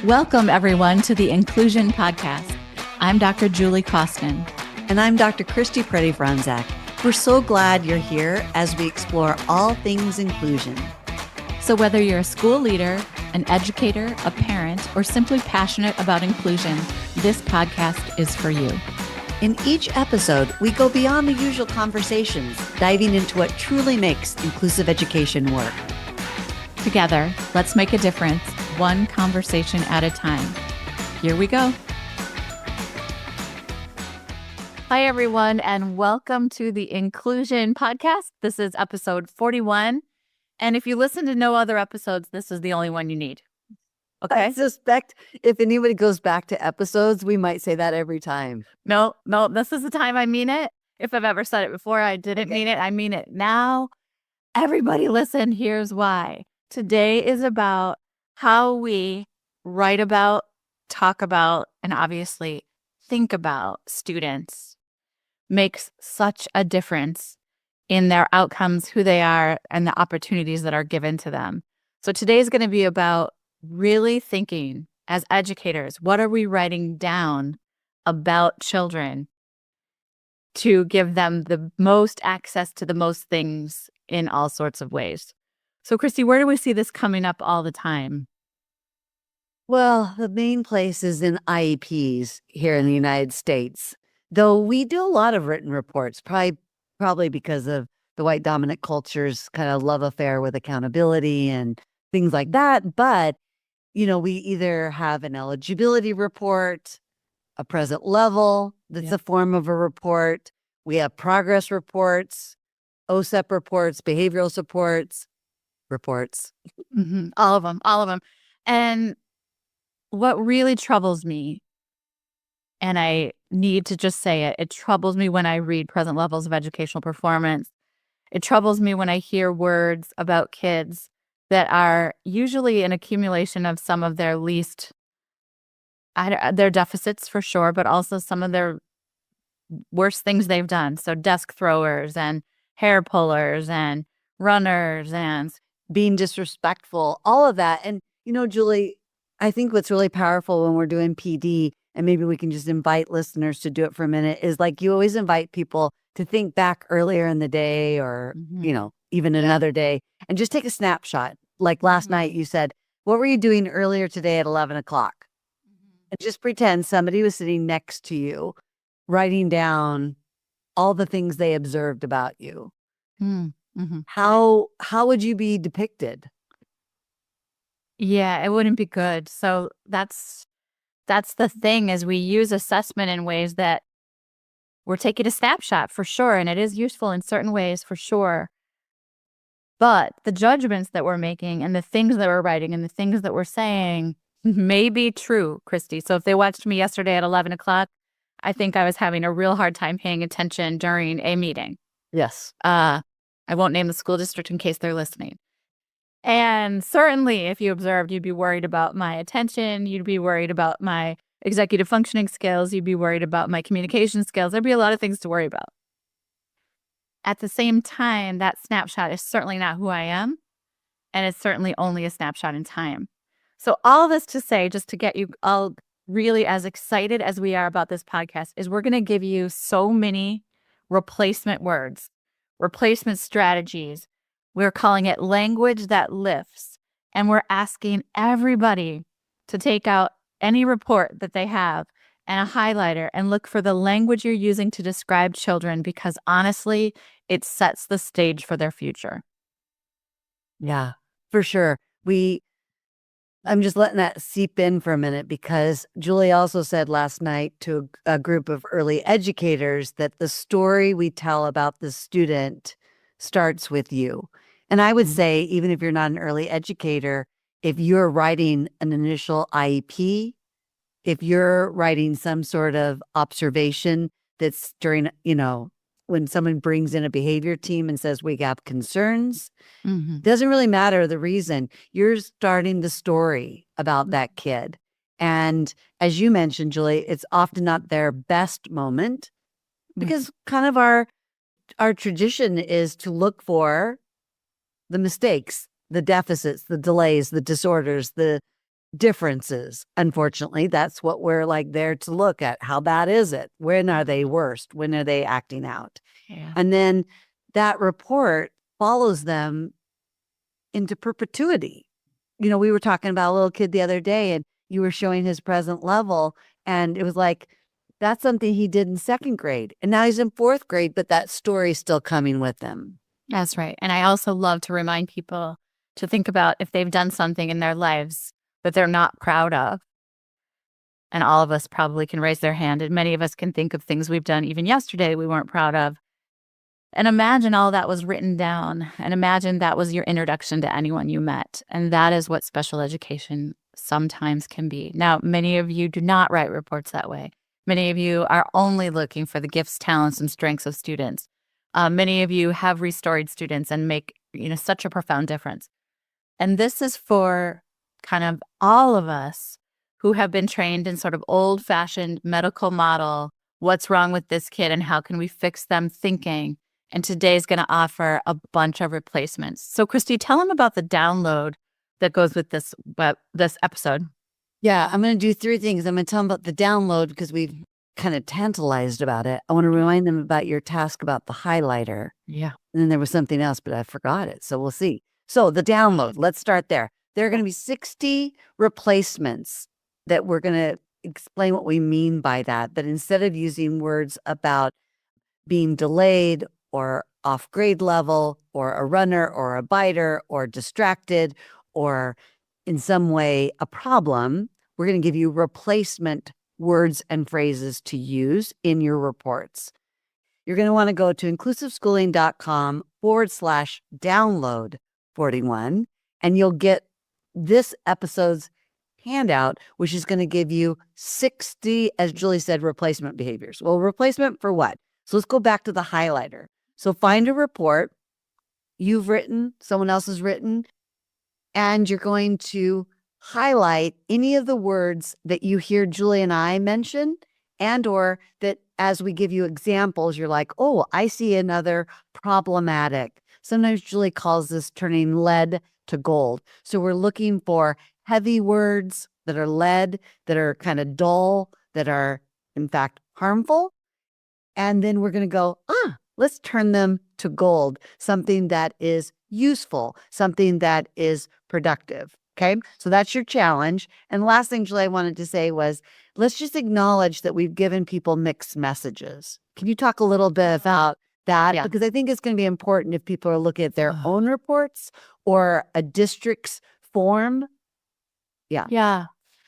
Welcome, everyone, to the Inclusion Podcast. I'm Dr. Julie Costin. And I'm Dr. Christy Preddy-Franzak. We're so glad you're here as we explore all things inclusion. So whether you're a school leader, an educator, a parent, or simply passionate about inclusion, this podcast is for you. In each episode, we go beyond the usual conversations, diving into what truly makes inclusive education work. Together, let's make a difference, one conversation at a time. Here we go. Hi, everyone, and welcome to the Inclusion Podcast. This is episode 41. And if you listen to no other episodes, this is the only one you need. Okay? I suspect if anybody goes back to episodes, we might say that every time. No, this is the time I mean it. If I've ever said it before, I didn't mean it. I mean it now. Everybody listen, here's why. Today is about how we write about, talk about, and obviously think about students makes such a difference in their outcomes, who they are, and the opportunities that are given to them. So today is going to be about really thinking as educators, what are we writing down about children to give them the most access to the most things in all sorts of ways. So Christy, where do we see this coming up all the time? Well, the main place is in IEPs here in the United States, though we do a lot of written reports, probably because of the white dominant culture's kind of love affair with accountability and things like that. But, we either have an eligibility report, a present level that's a form of a report. We have progress reports, OSEP reports, behavioral supports, reports. Mm-hmm. All of them. And what really troubles me, and I need to just say it troubles me when I read present levels of educational performance. It troubles me when I hear words about kids that are usually an accumulation of some of their their deficits for sure, but also some of their worst things they've done. So desk throwers and hair pullers and runners and being disrespectful, all of that. And, Julie, I think what's really powerful when we're doing PD, and maybe we can just invite listeners to do it for a minute, is like you always invite people to think back earlier in the day or, even another day and just take a snapshot. Like last night you said, what were you doing earlier today at 11 o'clock? And just pretend somebody was sitting next to you, writing down all the things they observed about you. Mm-hmm. How would you be depicted? Yeah, it wouldn't be good. So that's the thing, is we use assessment in ways that we're taking a snapshot for sure, and it is useful in certain ways for sure. But the judgments that we're making and the things that we're writing and the things that we're saying may be true, Christy. So if they watched me yesterday at 11 o'clock, I think I was having a real hard time paying attention during a meeting. Yes. I won't name the school district in case they're listening. And certainly if you observed, you'd be worried about my attention. You'd be worried about my executive functioning skills. You'd be worried about my communication skills. There'd be a lot of things to worry about. At the same time, that snapshot is certainly not who I am. And it's certainly only a snapshot in time. So all this to say, just to get you all really as excited as we are about this podcast, is we're going to give you so many replacement words, replacement strategies. We're calling it language that lifts. And we're asking everybody to take out any report that they have and a highlighter and look for the language you're using to describe children, because honestly, it sets the stage for their future. Yeah, for sure. I'm just letting that seep in for a minute, because Julie also said last night to a group of early educators that the story we tell about the student starts with you. And I would say, even if you're not an early educator, if you're writing an initial IEP, if you're writing some sort of observation that's during, when someone brings in a behavior team and says we have concerns, doesn't really matter the reason. You're starting the story about that kid. And as you mentioned, Julie, it's often not their best moment, because kind of our tradition is to look for the mistakes, the deficits, the delays, the disorders, the differences. Unfortunately, that's what we're like there to look at. How bad is it? When are they worst? When are they acting out? Yeah. And then that report follows them into perpetuity. You know, we were talking about a little kid the other day, and you were showing his present level, and it was like, that's something he did in second grade. And now he's in fourth grade, but that story's still coming with him. That's right. And I also love to remind people to think about if they've done something in their lives that they're not proud of. And all of us probably can raise their hand, and many of us can think of things we've done even yesterday we weren't proud of. And imagine all that was written down, and imagine that was your introduction to anyone you met. And that is what special education sometimes can be. Now, many of you do not write reports that way. Many of you are only looking for the gifts, talents, and strengths of students. Many of you have restored students and make such a profound difference. And this is for kind of all of us who have been trained in sort of old-fashioned medical model, what's wrong with this kid and how can we fix them thinking. And today's going to offer a bunch of replacements. So, Christy, tell them about the download that goes with this episode. Yeah, I'm going to do three things. I'm going to tell them about the download because we've kind of tantalized about it. I want to remind them about your task about the highlighter. Yeah. And then there was something else, but I forgot it. So we'll see. So the download, let's start there. There are going to be 60 replacements that we're going to explain what we mean by that. That instead of using words about being delayed or off grade level or a runner or a biter or distracted or in some way a problem, we're going to give you replacement words and phrases to use in your reports. You're going to want to go to inclusiveschooling.com/download 41, and you'll get this episode's handout, which is going to give you 60, as Julie said, replacement behaviors. Well, replacement for what? So let's go back to the highlighter. So find a report you've written, someone else has written, and you're going to highlight any of the words that you hear Julie and I mention, and or that as we give you examples, you're like, oh, I see another problematic. Sometimes Julie calls this turning lead to gold. So we're looking for heavy words that are lead, that are kind of dull, that are in fact harmful. And then we're going to go, let's turn them to gold, something that is useful, something that is productive. Okay, so that's your challenge. And the last thing, Julie, I wanted to say was, let's just acknowledge that we've given people mixed messages. Can you talk a little bit about that? Yeah. Because I think it's going to be important if people are looking at their own reports or a district's form. Yeah. Yeah.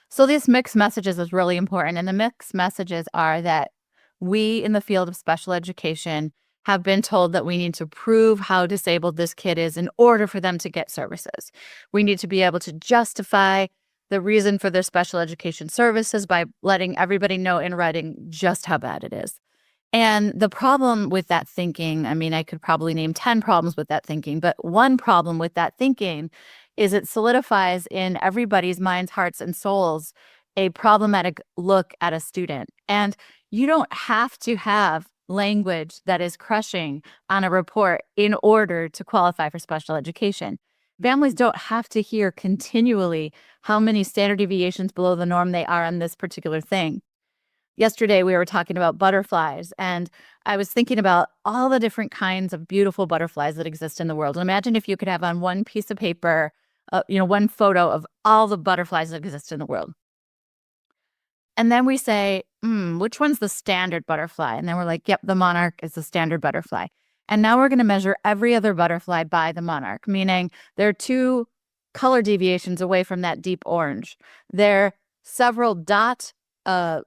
So these mixed messages is really important. And the mixed messages are that we in the field of special education have been told that we need to prove how disabled this kid is in order for them to get services. We need to be able to justify the reason for their special education services by letting everybody know in writing just how bad it is. And the problem with that thinking, I mean, I could probably name 10 problems with that thinking, but one problem with that thinking is it solidifies in everybody's minds, hearts, and souls a problematic look at a student. And you don't have to have language that is crushing on a report in order to qualify for special education. Families don't have to hear continually how many standard deviations below the norm they are on this particular thing. Yesterday, we were talking about butterflies, and I was thinking about all the different kinds of beautiful butterflies that exist in the world. And imagine if you could have on one piece of paper, one photo of all the butterflies that exist in the world. And then we say, which one's the standard butterfly? And then we're like, yep, the monarch is the standard butterfly. And now we're going to measure every other butterfly by the monarch, meaning there are 2 color deviations away from that deep orange. There are several dot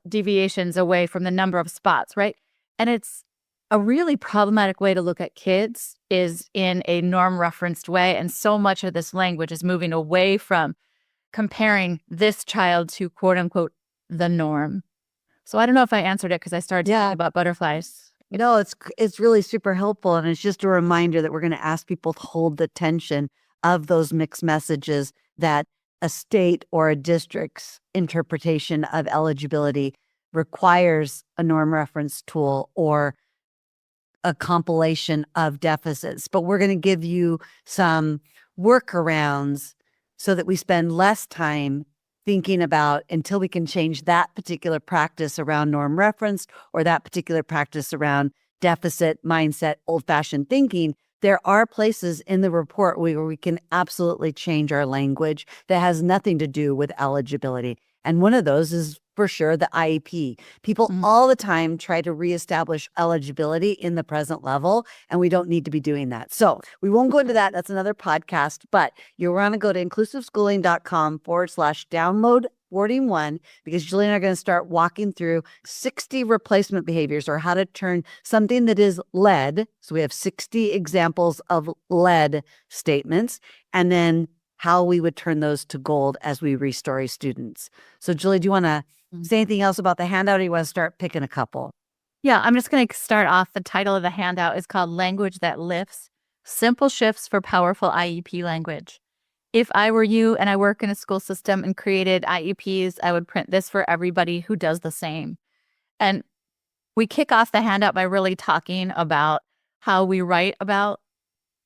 deviations away from the number of spots, right? And it's a really problematic way to look at kids is in a norm referenced way. And so much of this language is moving away from comparing this child to quote unquote the norm. So I don't know if I answered it because I started talking about butterflies. No, it's really super helpful. And it's just a reminder that we're going to ask people to hold the tension of those mixed messages that a state or a district's interpretation of eligibility requires a norm reference tool or a compilation of deficits. But we're going to give you some workarounds so that we spend less time thinking about until we can change that particular practice around norm referenced or that particular practice around deficit mindset, old-fashioned thinking. There are places in the report where we can absolutely change our language that has nothing to do with eligibility. And one of those is for sure the IEP. People all the time try to reestablish eligibility in the present level, and we don't need to be doing that. So we won't go into that. That's another podcast, but you want to go to inclusiveschooling.com/download 41, because Julie and I are going to start walking through 60 replacement behaviors, or how to turn something that is lead. So we have 60 examples of lead statements, and then how we would turn those to gold as we restory students. So Julie, do you want to say anything else about the handout, or you want to start picking a couple? Yeah, I'm just going to start off. The title of the handout is called Language That Lifts: Simple Shifts for Powerful IEP Language. If I were you and I work in a school system and created IEPs, I would print this for everybody who does the same. And we kick off the handout by really talking about how we write about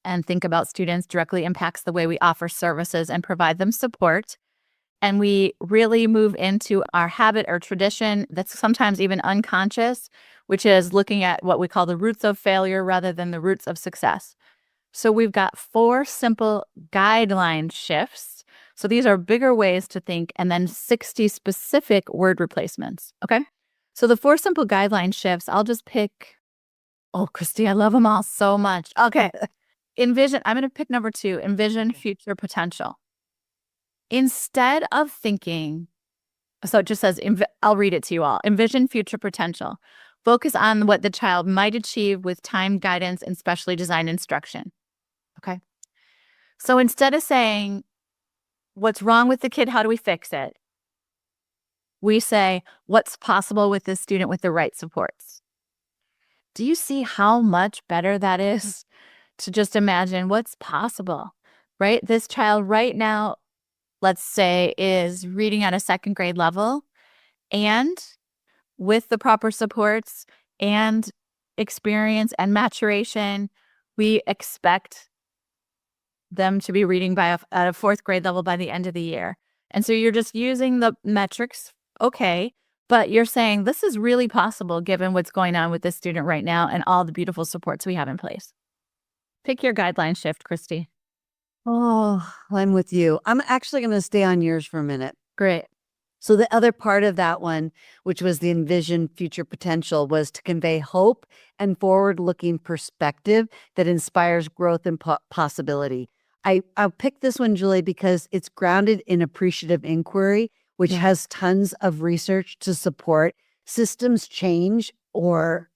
and think about students directly impacts the way we offer services and provide them support. And we really move into our habit or tradition that's sometimes even unconscious, which is looking at what we call the roots of failure rather than the roots of success. So we've got 4 simple guideline shifts. So these are bigger ways to think, and then 60 specific word replacements. Okay. So the 4 simple guideline shifts, I'll just pick. Oh, Christy, I love them all so much. Okay. Envision, I'm going to pick number 2, envision future potential. Instead of thinking, so it just says, I'll read it to you all. Envision future potential. Focus on what the child might achieve with timed guidance and specially designed instruction. Okay. So instead of saying, what's wrong with the kid? How do we fix it? We say, what's possible with this student with the right supports? Do you see how much better that is? To just imagine what's possible, right? This child right now, let's say, is reading at a 2nd grade level, and with the proper supports and experience and maturation, we expect them to be reading at a 4th grade level by the end of the year. And so you're just using the metrics, okay, but you're saying this is really possible given what's going on with this student right now and all the beautiful supports we have in place. Pick your guideline shift, Christy. Oh, I'm with you. I'm actually going to stay on yours for a minute. Great. So the other part of that one, which was the envision future potential, was to convey hope and forward-looking perspective that inspires growth and possibility. I'll pick this one, Julie, because it's grounded in appreciative inquiry, which has tons of research to support systems change or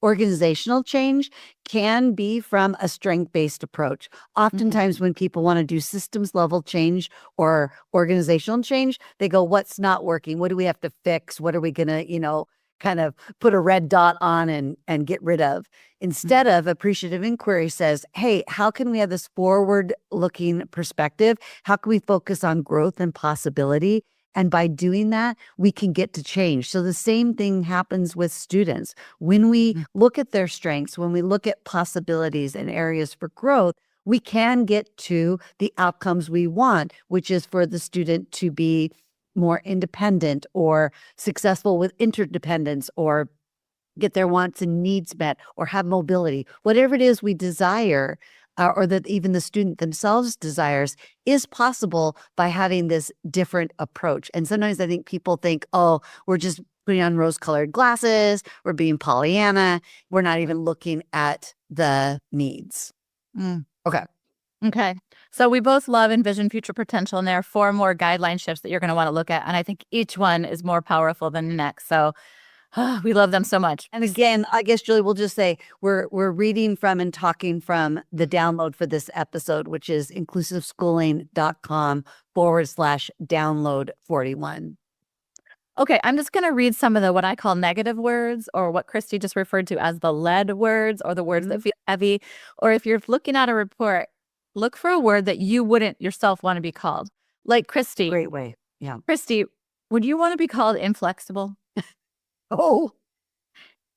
organizational change can be from a strength-based approach. Oftentimes when people want to do systems level change or organizational change, they go, what's not working? What do we have to fix? What are we going to, kind of put a red dot on and get rid of? Instead of appreciative inquiry says, hey, how can we have this forward-looking perspective? How can we focus on growth and possibility? And by doing that, we can get to change. So the same thing happens with students. When we look at their strengths, when we look at possibilities and areas for growth, we can get to the outcomes we want, which is for the student to be more independent or successful with interdependence or get their wants and needs met or have mobility. Whatever it is we desire, or that even the student themselves desires, is possible by having this different approach. And sometimes I think people think, oh, we're just putting on rose-colored glasses, we're being Pollyanna, we're not even looking at the needs. Okay. So we both love envision future potential, and there are 4 more guideline shifts that you're going to want to look at. And I think each one is more powerful than the next. So we love them so much. And again, I guess, Julie, we'll just say we're reading from and talking from the download for this episode, which is inclusiveschooling.com/download 41. Okay, I'm just going to read some of the what I call negative words, or what Christy just referred to as the lead words, or the words that feel heavy. Or if you're looking at a report, look for a word that you wouldn't yourself want to be called. Like Christy. Great way. Yeah. Christy, would you want to be called inflexible? Oh,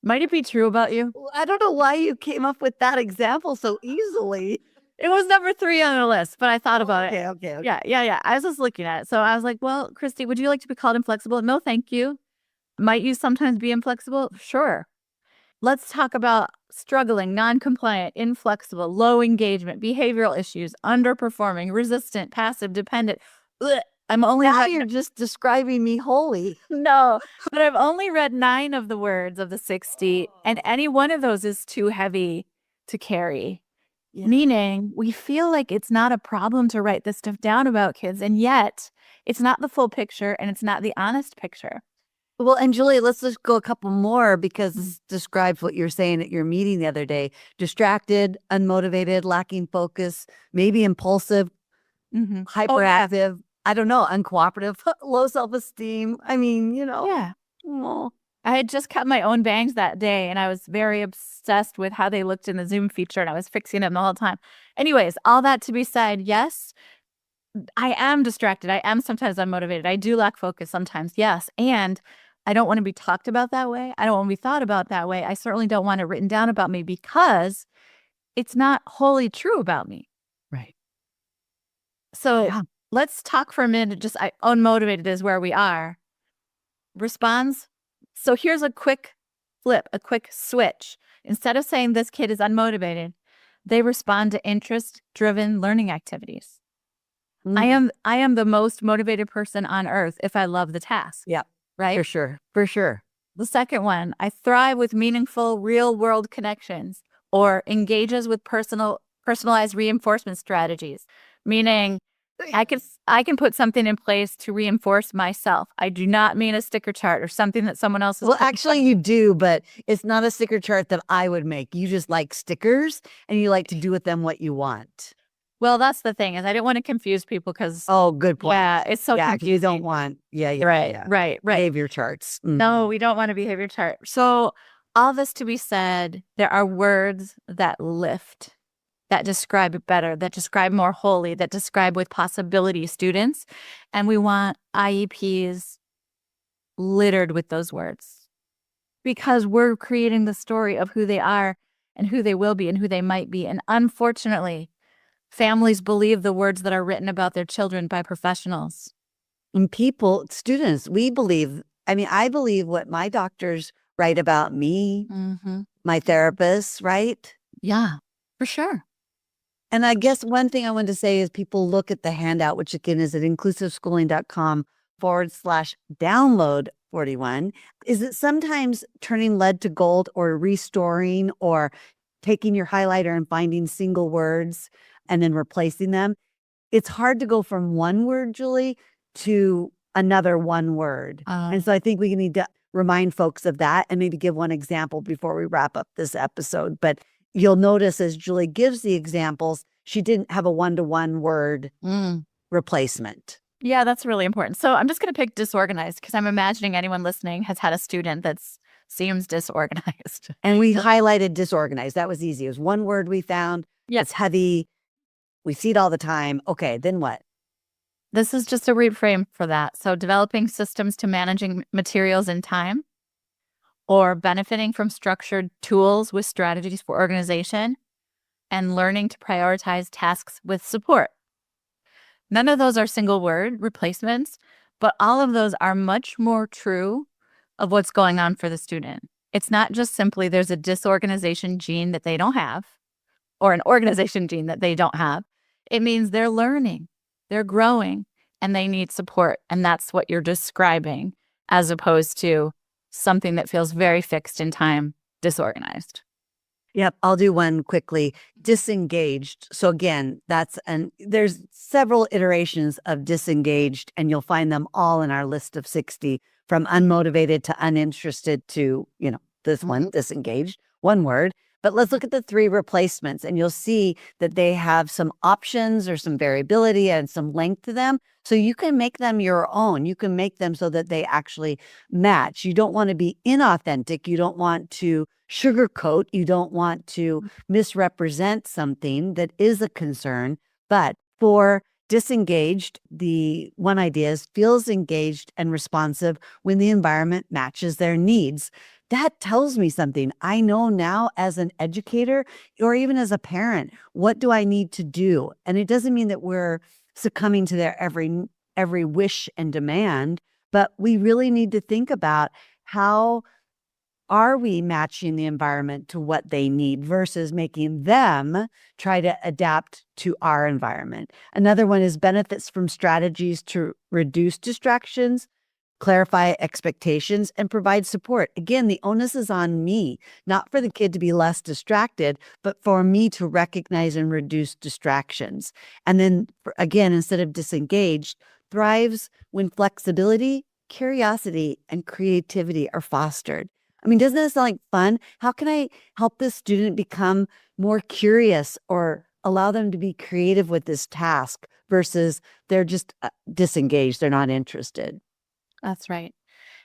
Might it be true about you? I don't know why you came up with that example so easily. It was number 3 on the list, but I thought about it. Okay. Yeah. I was just looking at it. So I was like, well, Christy, would you like to be called inflexible? No, thank you. Might you sometimes be inflexible? Sure. Let's talk about struggling, non-compliant, inflexible, low engagement, behavioral issues, underperforming, resistant, passive, dependent. Ugh, I'm only Now you're just describing me wholly. no, but I've only read 9 of the words of the 60, and any one of those is too heavy to carry. Yeah. Meaning, we feel like it's not a problem to write this stuff down about kids, and yet it's not the full picture and it's not the honest picture. Well, and Julie, let's just go a couple more because this describes what you're saying at your meeting the other day. Distracted, unmotivated, lacking focus, maybe impulsive, hyperactive, I don't know, uncooperative, low self-esteem. I mean, Yeah. Oh. I had just cut my own bangs that day, and I was very obsessed with how they looked in the Zoom feature, and I was fixing them the whole time. Anyways, all that to be said, yes, I am distracted. I am sometimes unmotivated. I do lack focus sometimes, yes. And I don't want to be talked about that way. I don't want to be thought about that way. I certainly don't want it written down about me because it's not wholly true about me. Right. So let's talk for a minute. Just unmotivated is where we are. Responds. So here's a quick flip, a quick switch. Instead of saying this kid is unmotivated, they respond to interest-driven learning activities. I am the most motivated person on earth if I love the task. Yeah. Right? For sure. The second one, I thrive with meaningful real-world connections or engages with personalized reinforcement strategies, meaning I can put something in place to reinforce myself. I do not mean a sticker chart or something that someone else is. Well, actually you do, but it's not a sticker chart that I would make. You just like stickers and you like to do with them what you want. Well, that's the thing is I didn't want to confuse people because Oh, good point. Yeah, it's so confusing. You don't want Right. behavior charts. No, we don't want a behavior chart. So all this to be said, there are words that lift, that describe it better, that describe more wholly, that describe with possibility students. And we want IEPs littered with those words because we're creating the story of who they are and who they will be and who they might be. And unfortunately, families believe the words that are written about their children by professionals. And students, I believe what my doctors write about me, my therapists, right? Yeah, for sure. And I guess one thing I wanted to say is people look at the handout, which again is at inclusiveschooling.com/download 41, is that sometimes turning lead to gold or restoring or taking your highlighter and finding single words and then replacing them. It's hard to go from one word, Julie, to another one word. And so I think we need to remind folks of that and maybe give one example before we wrap up this episode. But you'll notice as Julie gives the examples, she didn't have a one-to-one word replacement. Yeah, that's really important. So I'm just going to pick disorganized because I'm imagining anyone listening has had a student that seems disorganized. And we highlighted disorganized. That was easy. It was one word we found. Yeah. It's heavy. We see it all the time. Okay, then what? This is just a reframe for that. So developing systems to managing materials in time or benefiting from structured tools with strategies for organization and learning to prioritize tasks with support. None of those are single word replacements, but all of those are much more true of what's going on for the student. It's not just simply there's a disorganization gene that they don't have or an organization gene that they don't have. It means they're learning, they're growing, and they need support. And that's what you're describing as opposed to something that feels very fixed in time, disorganized. Yep, I'll do one quickly. Disengaged. So again, there's several iterations of disengaged, and you'll find them all in our list of 60, from unmotivated to uninterested to, this one, disengaged, one word. But let's look at the 3 replacements, and you'll see that they have some options or some variability and some length to them. So you can make them your own. You can make them so that they actually match. You don't want to be inauthentic. You don't want to sugarcoat. You don't want to misrepresent something that is a concern. But for disengaged, the one idea is feels engaged and responsive when the environment matches their needs. that tells me something. I know now as an educator or even as a parent, what do I need to do? And it doesn't mean that we're succumbing to their every wish and demand, but we really need to think about how are we matching the environment to what they need versus making them try to adapt to our environment. Another one is benefits from strategies to reduce distractions, clarify expectations, and provide support. Again, the onus is on me, not for the kid to be less distracted, but for me to recognize and reduce distractions. And then again, instead of disengaged, thrives when flexibility, curiosity, and creativity are fostered. I mean, doesn't that sound like fun? How can I help this student become more curious or allow them to be creative with this task versus they're just disengaged, they're not interested? That's right.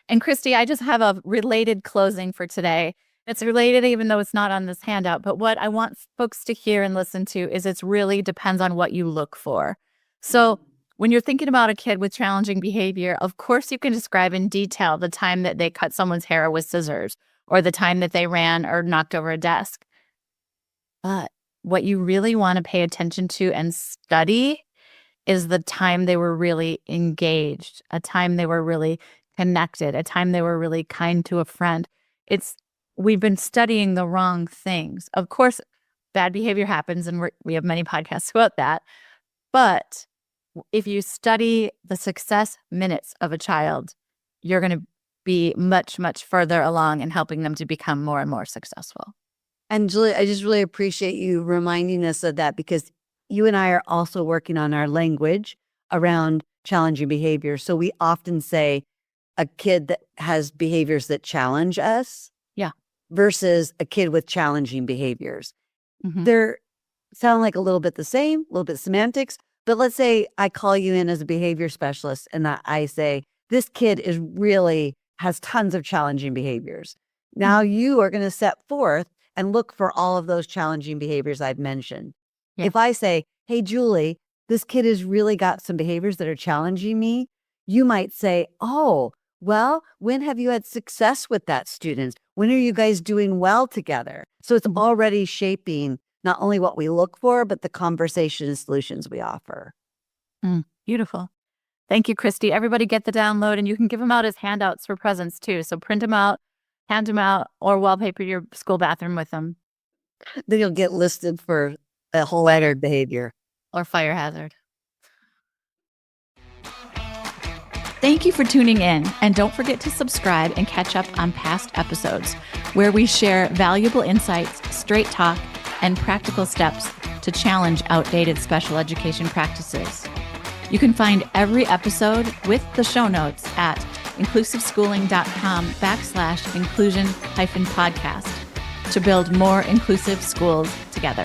And Christy, I just have a related closing for today. It's related even though it's not on this handout, but what I want folks to hear and listen to is it's really depends on what you look for. So when you're thinking about a kid with challenging behavior, of course you can describe in detail the time that they cut someone's hair with scissors or the time that they ran or knocked over a desk. But what you really want to pay attention to and study is the time they were really engaged, a time they were really connected, a time they were really kind to a friend. We've been studying the wrong things. Of course, bad behavior happens, and we have many podcasts about that. But if you study the success minutes of a child, you're going to be much, much further along in helping them to become more and more successful. And Julie, I just really appreciate you reminding us of that because you and I are also working on our language around challenging behavior. So we often say a kid that has behaviors that challenge us versus a kid with challenging behaviors. They're sound like a little bit the same, a little bit semantics, but let's say I call you in as a behavior specialist and I say, this kid has tons of challenging behaviors. Now you are going to set forth and look for all of those challenging behaviors I've mentioned. Yeah. If I say, hey, Julie, this kid has really got some behaviors that are challenging me, you might say, oh, well, when have you had success with that student? When are you guys doing well together? So it's already shaping not only what we look for, but the conversation and solutions we offer. Beautiful. Thank you, Christy. Everybody get the download, and you can give them out as handouts for presents too. So print them out, hand them out, or wallpaper your school bathroom with them. Then you'll get listed for a whole other behavior. Or fire hazard. Thank you for tuning in, and don't forget to subscribe and catch up on past episodes where we share valuable insights, straight talk, and practical steps to challenge outdated special education practices. You can find every episode with the show notes at inclusiveschooling.com/inclusion-podcast to build more inclusive schools together.